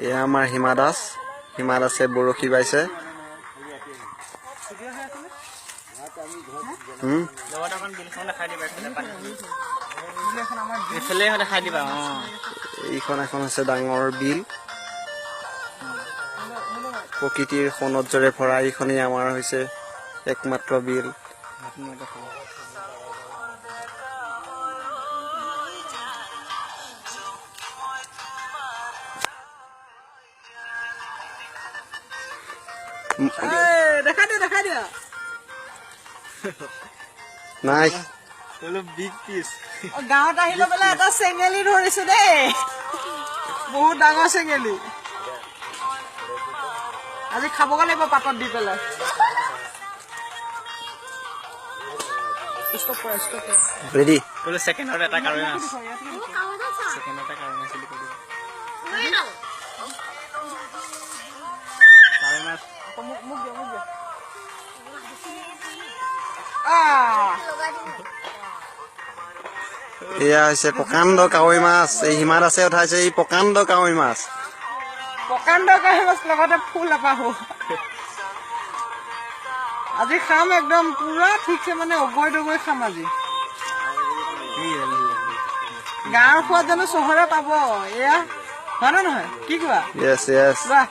এয়া আমাৰ হিমা দাসে বৰশী বাইছে। এইখন এখন আছে ডাঙৰ বিল, প্ৰকৃতিৰ সৌন্দৰ্যৰে ভৰা। এইখনেই আমাৰ হৈছে একমাত্ৰ বিল। নাই গাঁৱত আহিলে বোলে এটা চেঙেলি ধৰিছো দেই, বহুত ডাঙৰ চেঙেলি। আজি খাবগে লাগিব পাতত দি পেলাই। ৰেডি ছেকেণ্ডত এটা কাৰৈ মাছ এয়া হৈছে প্ৰকাণ্ড কাৱৈ মাছ। এই হিমা দাসে উঠাইছে এই প্ৰকাণ্ড কাৱৈ মাছ। প্ৰকাণ্ড কাৱৈ মাছ লগতে ফুল এপাহো। আজি খাম একদম পুৰা ঠিকছে, মানে অগৈ দগৈ খাম আজি। গাঁৱৰ সোৱাদ জানো চহৰে পাব? এয়া হয় নে নহয়, কি কোৱা? য়েছ য়েছ। বাহ।